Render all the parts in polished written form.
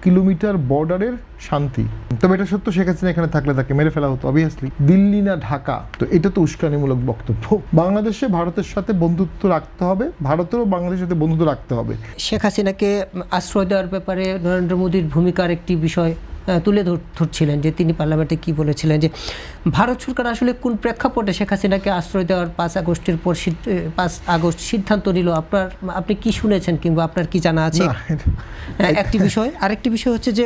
Kilometre বর্ডারের শান্তি। তবে এটা সত্য, শেখ হাসিনা এখানে থাকলে তাকে মেরে ফেলা হতো অবভিয়াসলি। দিল্লি না ঢাকা, তো এটা তো উস্কানিমূলক বক্তব্য। বাংলাদেশে ভারতের সাথে বন্ধুত্ব রাখতে হবে, ভারতেরও বাংলাদেশের সাথে বন্ধুত্ব রাখতে হবে। শেখ হাসিনাকে আশ্রয় দেওয়ার ব্যাপারে নরেন্দ্র মোদীর ভূমিকার একটি বিষয় তুলে ধরছিলেন, যে তিনি পার্লামেন্টে কি বলেছিলেন, যে ভারত সরকার আসলে কোন প্রেক্ষাপটে শেখ হাসিনাকে আশ্রয় দেওয়ার 5 আগস্ট সিদ্ধান্ত নিল। আপনি কি শুনেছেন কিংবা আপনার কি জানা আছে? একটি বিষয়। আরেকটি বিষয় হচ্ছে যে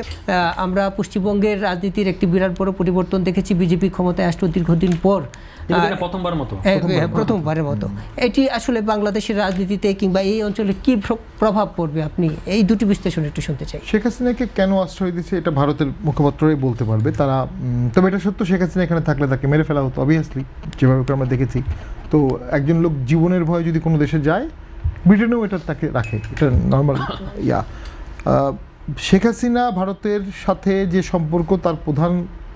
আমরা পশ্চিমবঙ্গের রাজনীতির একটি বিরাট বড় পরিবর্তন দেখেছি। বিজেপি ক্ষমতায় আসলো দীর্ঘদিন পর, প্রথমবারের মতো। এটি আসলে বাংলাদেশের রাজনীতিতে কিংবা এই অঞ্চলে কি প্রভাব পড়বে, আপনি এই দুটি বিশ্লেষণ একটু শুনতে চাই। শেখ হাসিনাকে কেন আশ্রয় দিচ্ছে এটা ভারতের মুখপাত্রই বলতে পারবে তারা। তবে এটা সত্য, শেখ হাসিনা এখানে থাকলে তাকে মেরে ফেলা হতো অবভিয়াসলি, যেভাবে আমরা দেখেছি। তো একজন লোক জীবনের ভয়ে যদি কোনো দেশে যায়, ব্রিটেনেও এটা তাকে রাখে, এটা নর্মাল শেখ হাসিনা ভারতের সাথে যে সম্পর্ক, তার প্রধান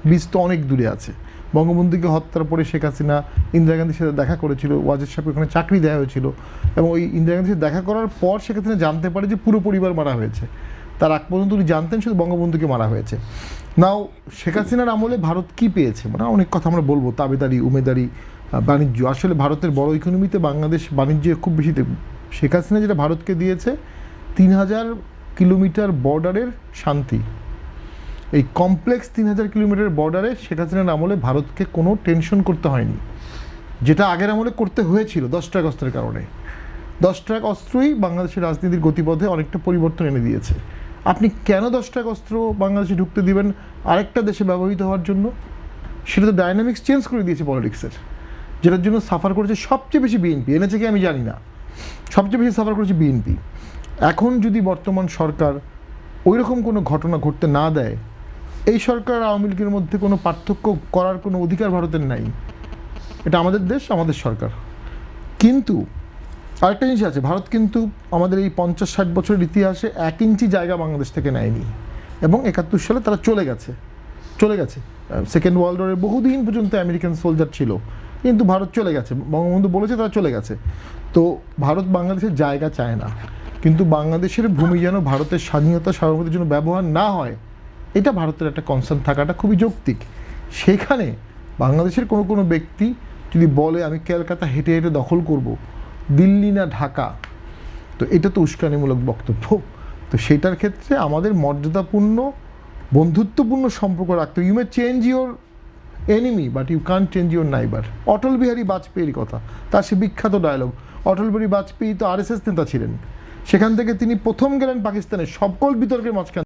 বীজ তো অনেক দূরে আছে। বঙ্গবন্ধুকে হত্যার পরে শেখ হাসিনা ইন্দিরা গান্ধীর সাথে দেখা করেছিল, ওয়াজেদ সাহেবকে ওখানে চাকরি দেওয়া হয়েছিল, এবং ওই ইন্দিরা গান্ধীর সাথে দেখা করার পর শেখ হাসিনা জানতে পারে যে পুরো পরিবার মারা হয়েছে। তার আগ পর্যন্ত উনি জানতেন শুধু বঙ্গবন্ধুকে মারা হয়েছে। নাও শেখ হাসিনার আমলে ভারত কি পেয়েছে, মানে অনেক কথা আমরা বলবো, তাবেদারি, উমেদারি, বাণিজ্য। আসলে ভারতের বড় ইকোনমিতে বাংলাদেশ বাণিজ্যে খুব বেশি। শেখ হাসিনা যেটা ভারতকে দিয়েছে, 3000 কিলোমিটার বর্ডারের শান্তি। এই কমপ্লেক্স 3000 কিলোমিটার বর্ডারে শেখ হাসিনার আমলে ভারতকে কোনো টেনশন করতে হয়নি, যেটা আগের আমলে করতে হয়েছিল 10 ট্রাক অস্ত্রের কারণে। 10 ট্রাক অস্ত্রই বাংলাদেশের রাজনীতির গতিপথে অনেকটা পরিবর্তন এনে দিয়েছে। আপনি কেন 10 ট্রাক অস্ত্র বাংলাদেশে ঢুকতে দিবেন আরেকটা দেশে ব্যবহৃত হওয়ার জন্য? সেটা তো ডাইনামিক্স চেঞ্জ করে দিয়েছে পলিটিক্সের, যেটার জন্য সাফার করেছে সবচেয়ে বেশি বিএনপি। এনেছে কি আমি জানি না, সবচেয়ে বেশি সাফার করেছে বিএনপি। এখন যদি বর্তমান সরকার ওই রকম কোনো ঘটনা ঘটতে না দেয়, এই সরকার আওয়ামী লীগের মধ্যে কোনো পার্থক্য করার কোনো অধিকার ভারতের নাই। এটা আমাদের দেশ, আমাদের সরকার। কিন্তু আরেকটা জিনিস আছে, ভারত কিন্তু আমাদের এই 50-60 বছরের ইতিহাসে 1 ইঞ্চি জায়গা বাংলাদেশ থেকে নেয়নি, এবং 71 সালে তারা চলে গেছে। সেকেন্ড ওয়ার্ল্ড ওয়ারের বহুদিন পর্যন্ত আমেরিকান সোলজার ছিল, কিন্তু ভারত চলে গেছে। বঙ্গবন্ধু বলেছে তারা চলে গেছে। তো ভারত বাংলাদেশের জায়গা চায় না, কিন্তু বাংলাদেশের ভূমি যেন ভারতের স্বাধীনতা সার্বভৌমত্বের জন্য ব্যবহার না হয়, এটা ভারতের একটা কনসার্ন থাকাটা খুবই যৌক্তিক। সেখানে বাংলাদেশের কোনো ব্যক্তি যদি বলে আমি কলকাতা হেঁটে হেঁটে দখল করব, দিল্লি না ঢাকা, তো এটা তো উস্কানিমূলক বক্তব্য। তো সেটার ক্ষেত্রে আমাদের মর্যাদাপূর্ণ বন্ধুত্বপূর্ণ সম্পর্ক রাখতে। You may change your enemy but you can't change your neighbour. Atal Bihari বাজপেয়ীর কথা, তার সে বিখ্যাত ডায়লগ। অটল বিহারী বাজপেয়ী তো RSS নেতা ছিলেন, সেখান থেকে তিনি প্রথম গেলেন পাকিস্তানের সকল বিতর্কের মাঝখানে।